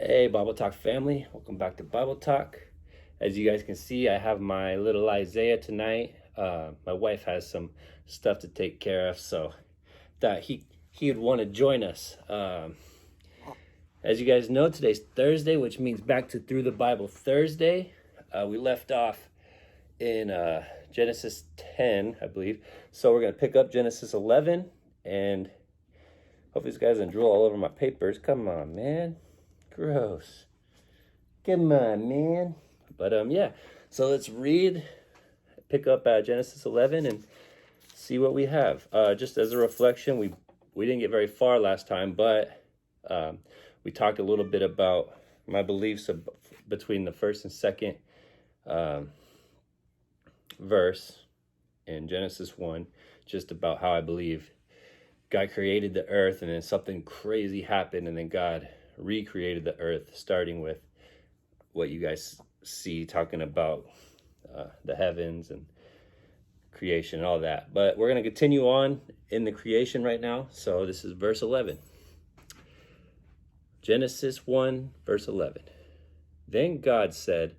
Hey, Bible Talk family, welcome back to Bible Talk. As you guys can see, I have my little Isaiah tonight. My wife has some stuff to take care of, so that he would want to join us. As you guys know, today's Thursday, which means back to Through the Bible Thursday. We left off in Genesis 10, I believe. So we're going to pick up Genesis 11, and hope these guys didn't drool all over my papers. Come on, man. Gross. Come on, man. But yeah. So let's pick up Genesis 11 and see what we have. Just as a reflection, we didn't get very far last time, but we talked a little bit about my beliefs between the first and second verse in Genesis 1, just about how I believe God created the earth and then something crazy happened and then God recreated the earth, starting with what you guys see talking about the heavens and creation and all that. But we're going to continue on in the creation right now. So this is verse 11. Genesis 1, verse 11. Then God said,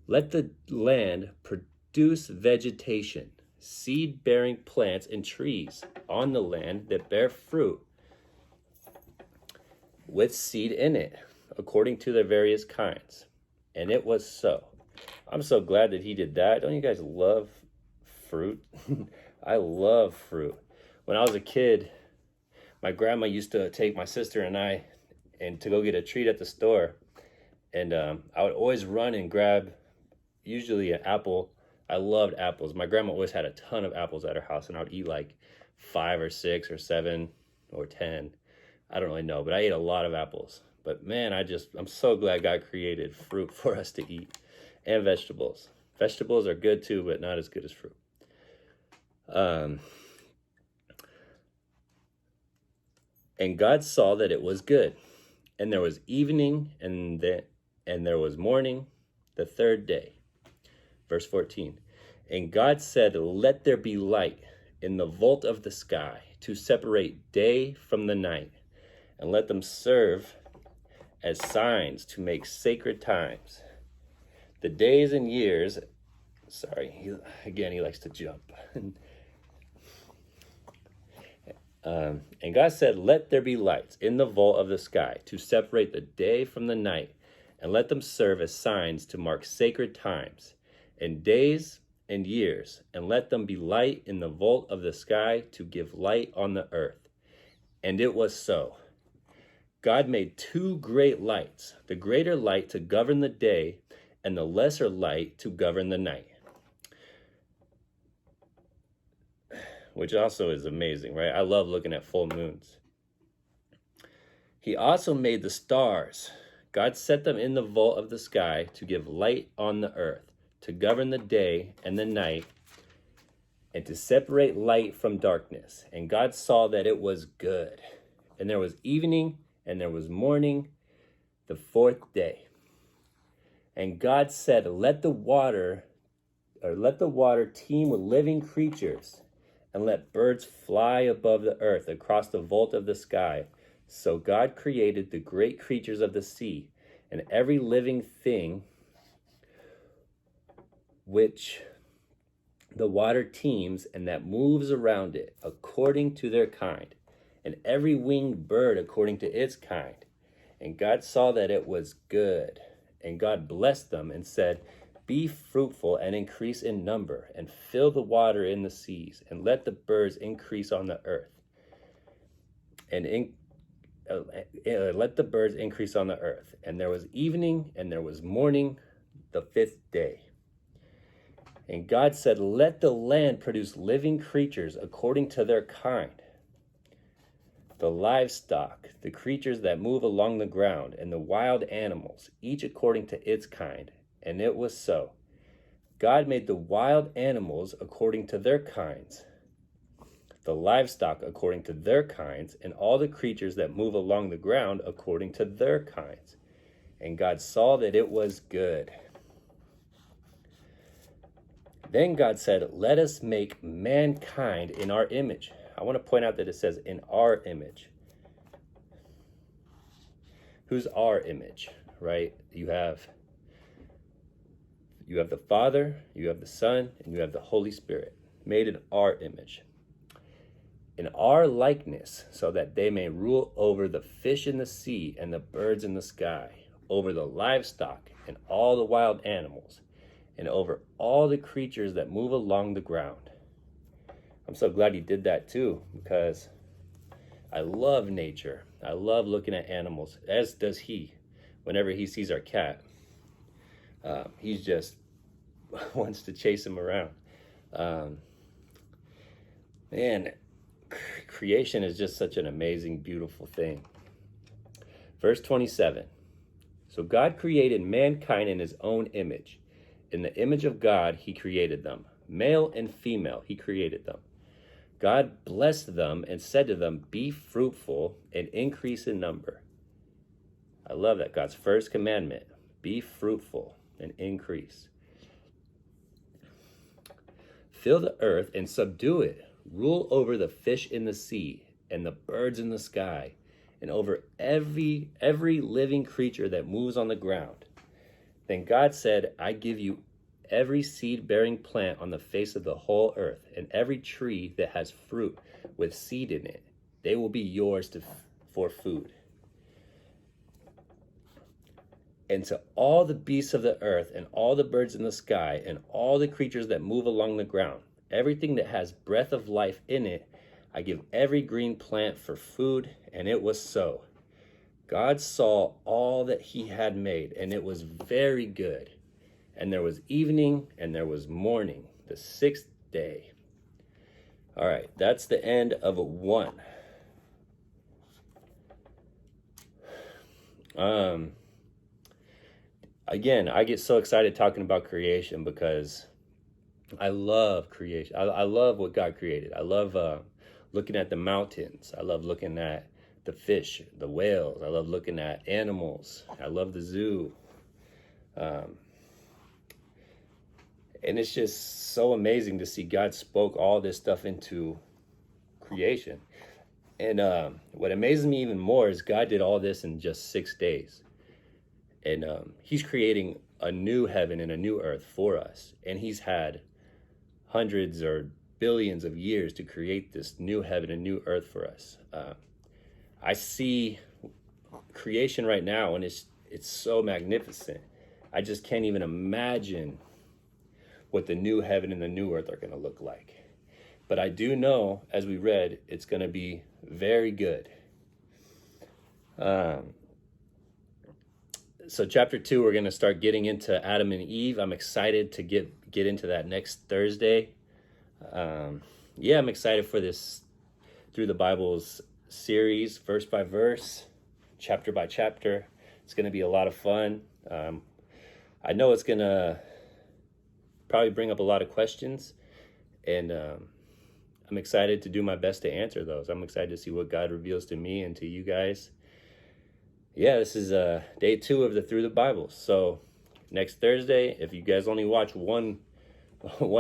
"Let the land produce vegetation, seed-bearing plants and trees on the land that bear fruit with seed in it, according to their various kinds." And it was so. I'm so glad that he did that. Don't you guys love fruit? I love fruit. When I was a kid, my grandma used to take my sister and I to go get a treat at the store. And I would always run and grab usually an apple. I loved apples. My grandma always had a ton of apples at her house, and I would eat like 5 or 6 or 7 or 10. I don't really know, but I ate a lot of apples. But man, I'm so glad God created fruit for us to eat, and vegetables. Vegetables are good too, but not as good as fruit. And God saw that it was good. And there was evening and there was morning, the third day. Verse 14. And God said, "Let there be light in the vault of the sky to separate day from the night, and let them serve as signs to make sacred times. The days and years," sorry, he likes to jump. And God said, "Let there be lights in the vault of the sky to separate the day from the night, and let them serve as signs to mark sacred times, and days and years, and let them be light in the vault of the sky to give light on the earth." And it was so. God made 2 great lights, the greater light to govern the day, and the lesser light to govern the night. Which also is amazing, right? I love looking at full moons. He also made the stars. God set them in the vault of the sky to give light on the earth, to govern the day and the night, and to separate light from darkness. And God saw that it was good. And there was evening and there was morning, the 4th day. And God said, let the water teem with living creatures, and let birds fly above the earth across the vault of the sky. So God created the great creatures of the sea, and every living thing which the water teems and that moves around it, according to their kind, and every winged bird according to its kind. And God saw that it was good. And God blessed them and said, "Be fruitful and increase in number, and fill the water in the seas, and let the birds increase on the earth. And let the birds increase on the earth." And there was evening and there was morning, the 5th day. And God said, "Let the land produce living creatures according to their kind, the livestock, the creatures that move along the ground, and the wild animals, each according to its kind." And it was so. God made the wild animals according to their kinds, the livestock according to their kinds, and all the creatures that move along the ground according to their kinds. And God saw that it was good. Then God said, "Let us make mankind in our image." I want to point out that it says in our image. Who's our image? right? You have the Father, you have the Son, and you have the Holy Spirit, made in our image, in our likeness, so that they may rule over the fish in the sea and the birds in the sky, over the livestock and all the wild animals, and over all the creatures that move along the ground. I'm so glad he did that too, because I love nature. I love looking at animals, as does he. Whenever he sees our cat, he's just wants to chase him around. Man, creation is just such an amazing, beautiful thing. Verse 27. So God created mankind in his own image. In the image of God, he created them. Male and female, he created them. God blessed them and said to them, be fruitful and increase in number. I love that. God's first commandment, be fruitful and increase. Fill the earth and subdue it. Rule over the fish in the sea and the birds in the sky, and over every living creature that moves on the ground. Then God said, I give you every seed-bearing plant on the face of the whole earth, and every tree that has fruit with seed in it. They will be yours for food. And to all the beasts of the earth, and all the birds in the sky, and all the creatures that move along the ground, everything that has breath of life in it, I give every green plant for food. And it was so. God saw all that he had made, and it was very good. And there was evening, and there was morning, the sixth day. All right, that's the end of 1. Again, I get so excited talking about creation because I love creation. I love what God created. I love looking at the mountains. I love looking at the fish, the whales. I love looking at animals. I love the zoo. And it's just so amazing to see God spoke all this stuff into creation. And what amazes me even more is God did all this in just 6 days. And he's creating a new heaven and a new earth for us. And he's had hundreds or billions of years to create this new heaven and new earth for us. I see creation right now, and it's so magnificent. I just can't even imagine what the new heaven and the new earth are going to look like. But I do know, as we read, it's going to be very good. So chapter 2, we're going to start getting into Adam and Eve. I'm excited to get into that next Thursday. I'm excited for this Through the Bible's series, verse by verse, chapter by chapter. It's going to be a lot of fun. I know it's going to probably bring up a lot of questions, and I'm excited to do my best to answer those. I'm excited to see what God reveals to me and to you guys. Yeah, this is day 2 of the Through the Bible. So next Thursday, if you guys only watch one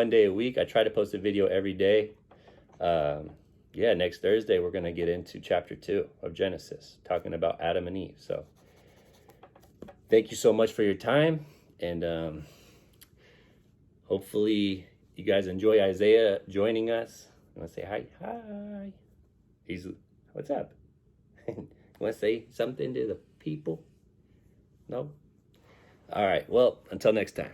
day a week, I try to post a video every day. Next Thursday, we're going to get into chapter 2 of Genesis, talking about Adam and Eve. So thank you so much for your time. And hopefully you guys enjoy Isaiah joining us. You want to say hi? Hi. What's up? You want to say something to the people? No? All right. Well, until next time.